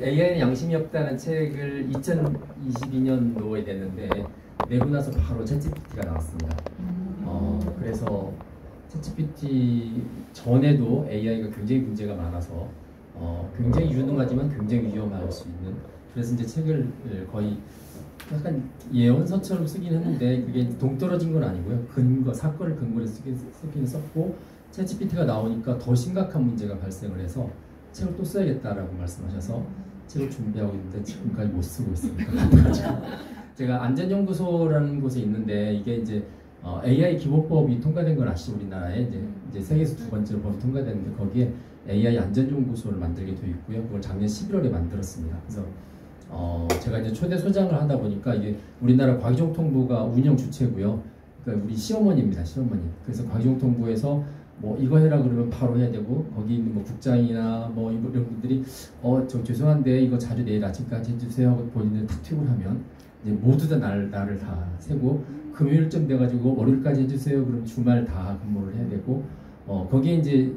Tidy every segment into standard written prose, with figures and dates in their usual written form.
AI는 양심이 없다는 책을 2022년도에 냈는데 내고 나서 바로 챗GPT가 나왔습니다. 그래서 챗GPT 전에도 AI가 굉장히 문제가 많아서 굉장히 유능하지만 굉장히 위험할 수 있는, 그래서 이제 책을 거의 약간 예언서처럼 쓰긴 했는데 그게 동떨어진 건 아니고요. 사건을 근거로 쓰긴 썼고, 챗GPT가 나오니까 더 심각한 문제가 발생을 해서 책을 또 써야겠다라고 말씀하셔서 책을 준비하고 있는데 지금까지 못 쓰고 있습니다. 제가 안전연구소라는 곳에 있는데 이게 이제 AI 기본법이 통과된 걸 아시죠? 우리나라에 이제 세계에서 두 번째로 법이 통과됐는데 거기에 AI 안전연구소를 만들게 되어 있고요. 그걸 작년 11월에 만들었습니다. 그래서 제가 이제 초대 소장을 하다 보니까 이게 우리나라 과기정통부가 운영 주체고요. 그러니까 우리 시어머니입니다, 시어머니. 그래서 과기정통부에서 뭐 이거 해라 그러면 바로 해야 되고, 거기 있는 뭐 국장이나 뭐 이런 분들이 저 죄송한데 이거 자료 내일 아침까지 해주세요 하고 본인들 탁 투입을 하면 이제 모두 다 나를 다 세고, 금요일쯤 돼가지고 월요일까지 해주세요 그럼 주말 다 근무를 해야 되고, 거기에 이제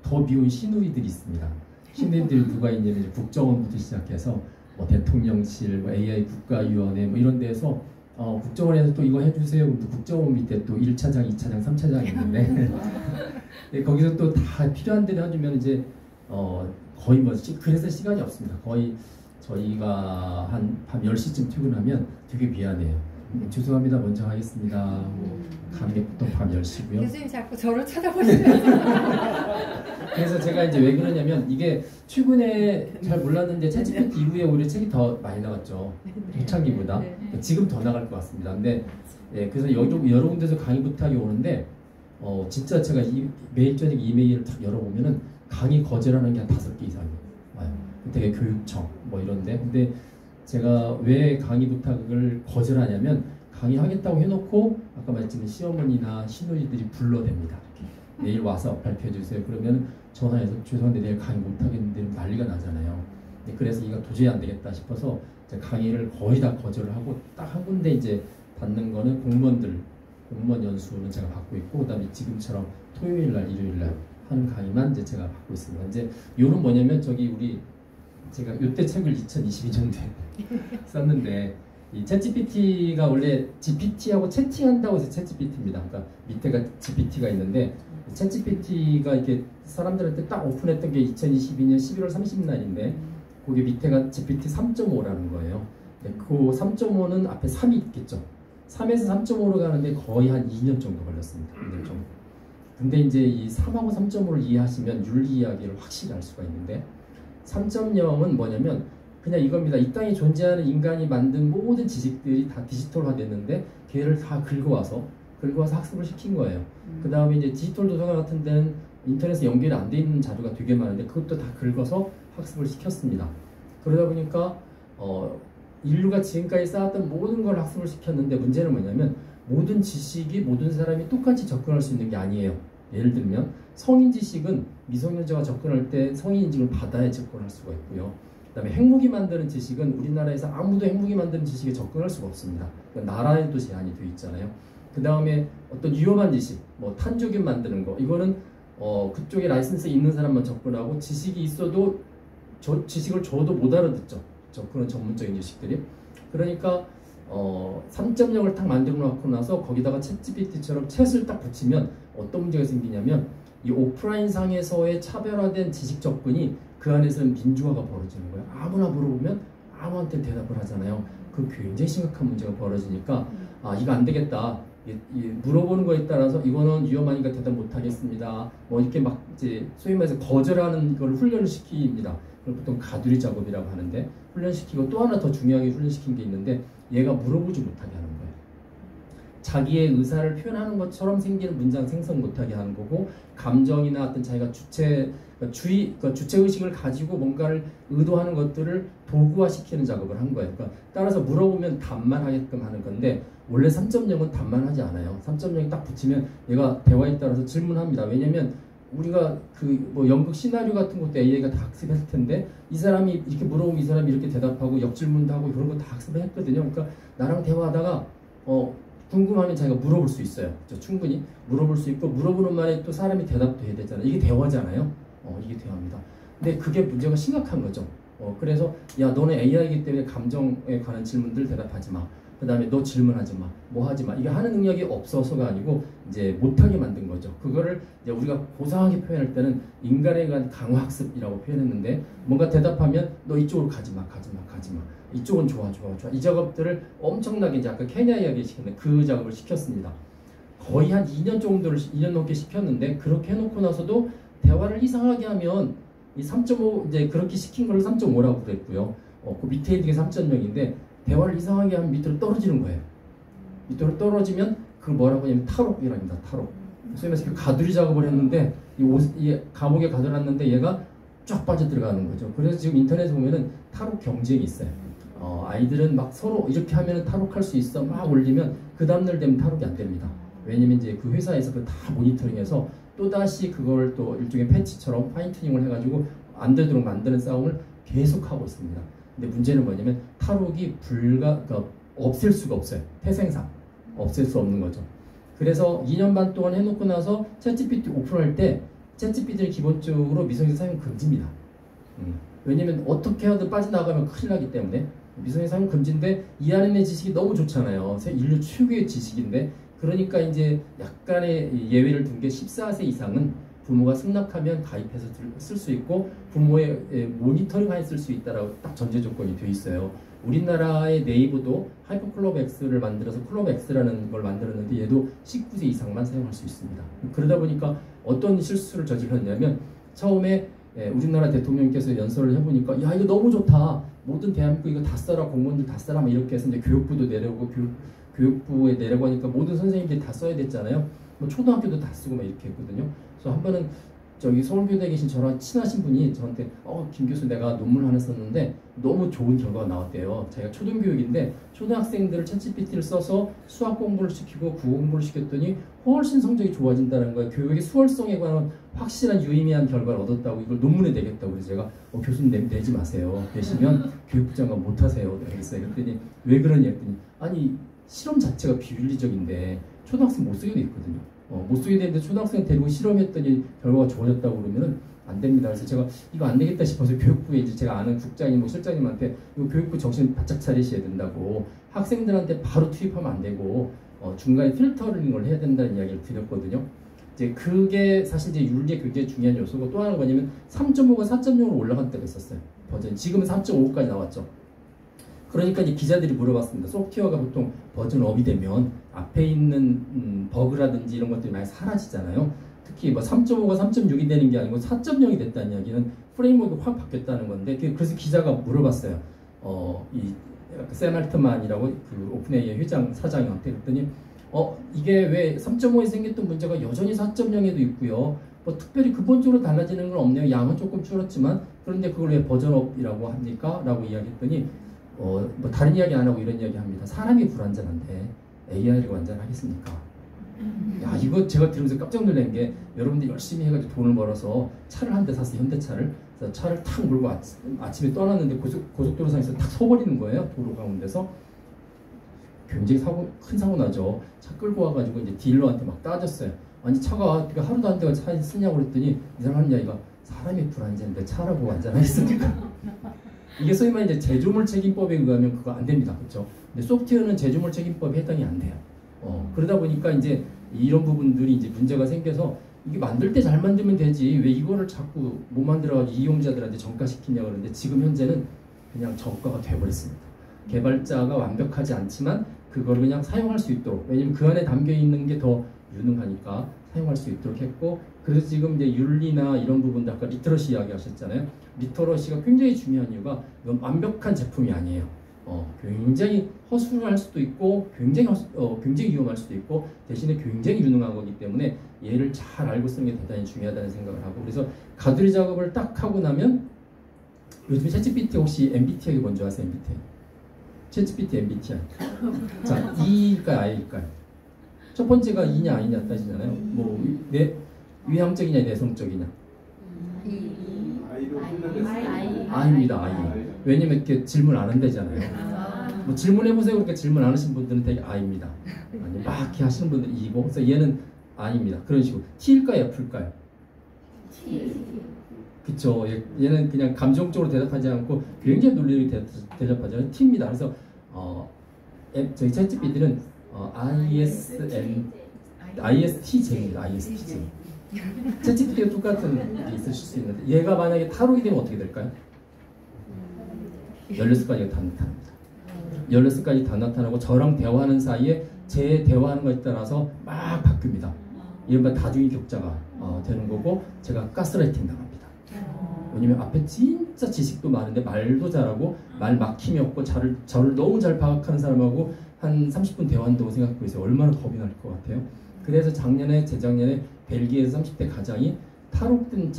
더 미운 시누이들이 있습니다. 시누이들이 누가 있냐면 이제 국정원부터 시작해서 뭐 대통령실, 뭐 AI 국가위원회 뭐 이런 데서 국정원에서 또 이거 해주세요. 그럼 또 국정원 밑에 또 1차장, 2차장, 3차장이 있는데 네, 거기서 또 다 필요한 데를 해주면 이제 거의 뭐 그래서 시간이 없습니다. 거의 저희가 한 밤 10시쯤 퇴근하면 되게 미안해요. 죄송합니다. 먼저 하겠습니다. 가는 게 보통 밤 10시고요. 교수님 자꾸 저를 쳐다보시면서 그래서 제가 이제 왜 그러냐면 이게 최근에 잘 몰랐는데 챗GPT 이후에 오히려 책이 더 많이 나왔죠. 초창기보다. 지금 더 나갈 것 같습니다. 근데 그래서 여러 군데서 강의 부탁이 오는데 진짜 제가 매일 저녁 이메일을 딱 열어보면은 강의 거절하는 게 한 5개 이상이 와요. 되게 교육청 뭐 이런데. 근데 제가 왜 강의 부탁을 거절하냐면 강의하겠다고 해놓고 아까 말했지만 시어머니나 시누이들이 불러댑니다. 내일 와서 발표해주세요. 그러면 전화해서 죄송한데 내일 강의 못하겠는데 난리가 나잖아요. 그래서 이거 도저히 안 되겠다 싶어서 강의를 거의 다 거절을 하고 딱 한 군데 이제 받는 거는 공무원 연수는 제가 받고 있고, 그다음에 지금처럼 토요일날, 일요일날 하는 강의만 이제 제가 받고 있습니다. 이제 요런 뭐냐면 제가 요때 책을 2022년도에 썼는데 이 챗GPT가 원래 GPT하고 채팅한다고 해서 챗GPT입니다. 그러니까 밑에가 GPT가 있는데 챗GPT가 이렇게 사람들한테 딱 오픈했던 게 2022년 11월 30일날인데 거기 밑에가 GPT 3.5라는 거예요. 그 3.5는 앞에 3이 있겠죠. 3에서 3.5로 가는데 거의 한 2년 정도 걸렸습니다. 2년 정도. 근데 이제 이 3하고 3.5를 이해하시면 윤리 이야기를 확실히 알 수가 있는데 3.0은 뭐냐면 그냥 이겁니다. 이 땅에 존재하는 인간이 만든 모든 지식들이 다 디지털화 됐는데 걔를 다 긁어와서 학습을 시킨 거예요. 그 다음에 이제 디지털 도서관 같은 데는 인터넷에 연결이 안 돼 있는 자료가 되게 많은데 그것도 다 긁어서 학습을 시켰습니다. 그러다 보니까 인류가 지금까지 쌓았던 모든 걸 학습을 시켰는데 문제는 뭐냐면 모든 지식이 모든 사람이 똑같이 접근할 수 있는 게 아니에요. 예를 들면 성인 지식은 미성년자가 접근할 때 성인 인증을 받아야 접근할 수가 있고요. 그 다음에 핵무기 만드는 지식은 우리나라에서 아무도 핵무기 만드는 지식에 접근할 수가 없습니다. 그러니까 나라에도 제한이 되어 있잖아요. 그 다음에 어떤 위험한 지식, 뭐 탄조균 만드는 거, 이거는 그쪽에 라이선스 있는 사람만 접근하고 지식이 있어도 지식을 줘도 못 알아듣죠. 그런 전문적인 지식들이. 그러니까 3.0을 딱 만들어 놓고 나서 거기다가 챗GPT처럼 챗을 딱 붙이면 어떤 문제가 생기냐면 이 오프라인 상에서의 차별화된 지식 접근이 그 안에서는 민주화가 벌어지는 거예요. 아무나 물어보면 아무한테 대답을 하잖아요. 그 굉장히 심각한 문제가 벌어지니까 이거 안 되겠다. 물어보는 거에 따라서 이거는 위험하니까 대답 못 하겠습니다. 뭐 이렇게 막 이제 소위 말해서 거절하는 걸 훈련을 시킵니다. 그걸 보통 가두리 작업이라고 하는데 훈련시키고 또 하나 더 중요하게 훈련시킨 게 있는데 얘가 물어보지 못하게 하는 거예요. 자기의 의사를 표현하는 것처럼 생기는 문장 생성 못하게 하는 거고, 감정이나 어떤 자기가 주체의식을 가지고 뭔가를 의도하는 것들을 도구화시키는 작업을 한 거예요. 그러니까 따라서 물어보면 답만 하게끔 하는 건데 원래 3.0은 답만 하지 않아요. 3.0이 딱 붙이면 얘가 대화에 따라서 질문합니다. 왜냐면 우리가 뭐 연극 시나리오 같은 것도 AI가 다 학습했을 텐데 이 사람이 이렇게 물어보면 이 사람이 이렇게 대답하고 역질문도 하고 그런 거 다 학습을 했거든요. 그러니까 나랑 대화하다가 궁금하면 자기가 물어볼 수 있어요. 충분히 물어볼 수 있고 물어보는 말에 또 사람이 대답도 해야 되잖아요. 이게 대화잖아요. 이게 대화입니다. 근데 그게 문제가 심각한 거죠. 그래서 야 너는 AI이기 때문에 감정에 관한 질문들 대답하지 마. 그 다음에 너 질문하지 마. 뭐 하지 마. 이게 하는 능력이 없어서가 아니고 이제 못하게 만든 거죠. 그거를 이제 우리가 고상하게 표현할 때는 인간에 관한 강화학습이라고 표현했는데 뭔가 대답하면 너 이쪽으로 가지 마. 가지 마. 가지 마. 이쪽은 좋아. 이 작업들을 엄청나게 이제 아까 케냐 이야기 시켰는데 그 작업을 시켰습니다. 거의 한 2년 정도를 2년 넘게 시켰는데 그렇게 해놓고 나서도 대화를 이상하게 하면 이 3.5 이제 그렇게 시킨 걸 3.5라고 그랬고요. 그 밑에 있는 게 3.0인데 대화를 이상하게 하면 밑으로 떨어지는 거예요. 밑으로 떨어지면 그걸 뭐라고 하냐면 탈옥이라고 합니다. 탈옥. 소위 말해서 그 가두리 작업을 했는데 이 감옥에 가둬놨는데 얘가 쫙 빠져들어가는 거죠. 그래서 지금 인터넷에 보면은 탈옥 경쟁이 있어요. 아이들은 막 서로 이렇게 하면은 탈옥할 수 있어 막 올리면 그 다음날 되면 탈옥이 안 됩니다. 왜냐면 이제 그 회사에서 그걸 다 모니터링해서 또다시 그걸 또 일종의 패치처럼 파인튜닝을 해가지고 안 되도록 만드는 싸움을 계속하고 있습니다. 근데 문제는 뭐냐면 탈옥이 그러니까 없앨 수가 없어요. 태생상 없앨 수 없는 거죠. 그래서 2년 반 동안 해놓고 나서 챗GPT 오픈할 때 챗GPT는 기본적으로 미성년 사용 금지입니다. 왜냐면 어떻게 하든 빠져나가면 큰일 나기 때문에 미성년 사용 금지인데 이 안에 있는 지식이 너무 좋잖아요. 인류 최고의 지식인데 그러니까 이제 약간의 예외를 둔 게 14세 이상은 부모가 승낙하면 가입해서 쓸 수 있고 부모의 모니터링하에 쓸 수 있다라고 딱 전제 조건이 되어 있어요. 우리나라의 네이버도 하이퍼클럽X를 만들어서 클럽X라는 걸 만들었는데 얘도 19세 이상만 사용할 수 있습니다. 그러다 보니까 어떤 실수를 저질렀냐면 처음에 우리나라 대통령께서 연설을 해보니까 야 이거 너무 좋다. 모든 대한민국 이거 다 써라. 공무원들 다 써라. 이렇게 해서 이제 교육부도 내려오고 교육부에 내려고 하니까 모든 선생님들이 다 써야 됐잖아요. 뭐 초등학교도 다 쓰고 막 이렇게 했거든요. 그래서 한 번은 저기 서울교대에 계신 저랑 친하신 분이 저한테 김 교수 내가 논문을 하나 썼는데 너무 좋은 결과가 나왔대요. 자기가 초등교육인데 초등학생들을 챗GPT를 써서 수학 공부를 시키고 국어 공부를 시켰더니 훨씬 성적이 좋아진다는 거예요. 교육의 수월성에 관한 확실한 유의미한 결과를 얻었다고 이걸 논문에 내겠다고 그래서 제가 교수님 내지 마세요. 내시면 교육부 장관 못하세요. 그랬어요. 그랬더니 왜 그러냐 했더니 아니 실험 자체가 비윤리적인데 초등학생 못 쓰게 돼 있거든요. 못 쓰게 되는데 초등학생 데리고 실험했더니 결과가 좋아졌다고 그러면은 안 됩니다. 그래서 제가 이거 안 되겠다 싶어서 교육부에 이제 제가 아는 국장님, 실장님한테 이거 교육부 정신 바짝 차리셔야 된다고 학생들한테 바로 투입하면 안 되고 중간에 필터링을 해야 된다는 이야기를 드렸거든요. 이제 그게 사실 이제 윤리의 굉장히 중요한 요소고 또 하나가 뭐냐면 3.5가 4.0으로 올라간 때가 있었어요. 버전 지금은 4.5까지 나왔죠. 그러니까 이제 기자들이 물어봤습니다. 소프트웨어가 보통 버전 업이 되면 앞에 있는 버그라든지 이런 것들이 많이 사라지잖아요. 특히 뭐 3.5가 3.6이 되는 게 아니고 4.0이 됐다는 이야기는 프레임워크가 확 바뀌었다는 건데 그래서 기자가 물어봤어요. 이 샘 알트만이라고 그 오픈AI 회장 사장한테 그랬더니 이게 왜 3.5에 생겼던 문제가 여전히 4.0에도 있고요. 뭐 특별히 근본적으로 달라지는 건 없네요. 양은 조금 줄었지만 그런데 그걸 왜 버전업이라고 합니까? 라고 이야기했더니 뭐 다른 이야기 안 하고 이런 이야기 합니다. 사람이 불완전한데 AI를 완전하겠습니까? 야 이거 제가 들으면서 깜짝 놀란 게 여러분들 열심히 해가지고 돈을 벌어서 차를 한 대 샀어요. 현대차를. 그래서 차를 탁 몰고 아침에 떠났는데 고속도로상에서 탁 서버리는 거예요. 도로 가운데서. 굉장히 큰 사고 나죠. 차 끌고 와가지고 이제 딜러한테 막 따졌어요. 아니 차가 어떻게 하루도 안 돼가 차 쓰냐고 그랬더니 이 사람 하는 이야기가 사람이 불완전한데 차라고 완전하겠습니까? 이게 소위 말해 이제 제조물 책임법에 의하면 그거 안 됩니다. 그렇죠? 근데 소프트웨어는 제조물 책임법에 해당이 안 돼요. 그러다 보니까 이제 이런 부분들이 이제 문제가 생겨서 이게 만들 때 잘 만들면 되지 왜 이거를 자꾸 못 만들어가지고 이용자들한테 전가시키냐 그러는데 지금 현재는 그냥 전가가 돼버렸습니다. 개발자가 완벽하지 않지만 그걸 그냥 사용할 수 있도록 왜냐면 그 안에 담겨 있는 게 더 유능하니까 사용할 수 있도록 했고 그래서 지금 이제 윤리나 이런 부분들 아까 리터러시 이야기 하셨잖아요. 리터러시가 굉장히 중요한 이유가 이건 완벽한 제품이 아니에요. 굉장히 허술할 수도 있고 굉장히 위험할 수도 있고 대신에 굉장히 유능한 거기 때문에 얘를 잘 알고 쓰는 게 대단히 중요하다는 생각을 하고 그래서 가두리 작업을 딱 하고 나면 요즘 챗GPT 혹시 MBTI 먼저 아세요? MBTI 챗GPT MBTI 자 E일까요? I일까요? 첫 번째가 E냐 I냐 따지잖아요. 뭐 외향적이냐 내성적이냐 I입니다. I. 왜냐면 이렇게 질문 안 한다잖아요. 뭐 질문해보세요. 그러니까 질문 안 하신 분들은 되게 I입니다. 아니 막 이렇게 하시는 분들은 E고 그래서 얘는 I입니다. 그런 식으로 T일까요? F일까요? 그쵸. 얘는 그냥 감정적으로 대답하지 않고 굉장히 논리를 대답하잖아요. T입니다. 그래서 저희 챗GPT는 ISTJ입니다. ISTJ. 챗GPT가 똑같은 게 있으실 수 있는데 얘가 만약에 타로이 되면 어떻게 될까요? 16가지가 다 나타납니다. 16가지 다 나타나고 저랑 대화하는 사이에 제 대화하는 것에 따라서 막 바뀝니다. 이른바 다중이 격자가 되는 거고 제가 가스라이팅 당합니다. 왜냐면 앞에 진짜 지식도 많은데 말도 잘하고 말 막힘이 없고 저를 너무 잘 파악하는 사람하고 한 30분 대화한다고 생각하고 있어요. 얼마나 겁이 날 것 같아요. 그래서 재작년에 벨기에에서 30대 가장이 탈옥된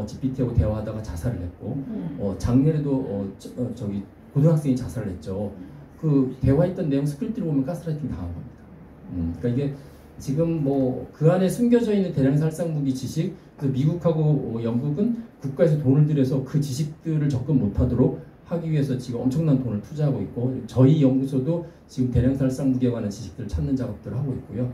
GPT하고 대화하다가 자살을 했고 작년에도 저기 고등학생이 자살을 했죠. 그 대화했던 내용 스크립트를 보면 가스라이팅 당한 겁니다. 그러니까 이게 지금 뭐 그 안에 숨겨져 있는 대량 살상 무기 지식, 그래서 미국하고 영국은 국가에서 돈을 들여서 그 지식들을 접근 못하도록 하기 위해서 지금 엄청난 돈을 투자하고 있고 저희 연구소도 지금 대량 살상 무기에 관한 지식들을 찾는 작업들을 하고 있고요.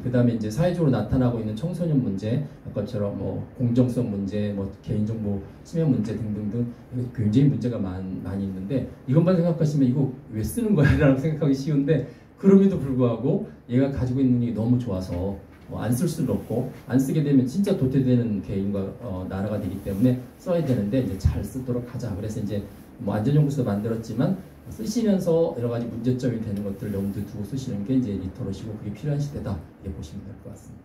그 다음에 이제 사회적으로 나타나고 있는 청소년 문제, 아까처럼 뭐 공정성 문제, 뭐 개인정보 침해 문제 등등등 굉장히 문제가 많이 있는데 이것만 생각하시면 이거 왜 쓰는 거야? 라고 생각하기 쉬운데 그럼에도 불구하고 얘가 가지고 있는 게 너무 좋아서 안 쓸 수도 없고 안 쓰게 되면 진짜 도태되는 개인과 나라가 되기 때문에 써야 되는데 이제 잘 쓰도록 하자. 그래서 이제 뭐 안전연구소 만들었지만 쓰시면서 여러 가지 문제점이 되는 것들을 염두에 두고 쓰시는 게 이제 리터러시고 그게 필요한 시대다 이렇게 보시면 될 것 같습니다.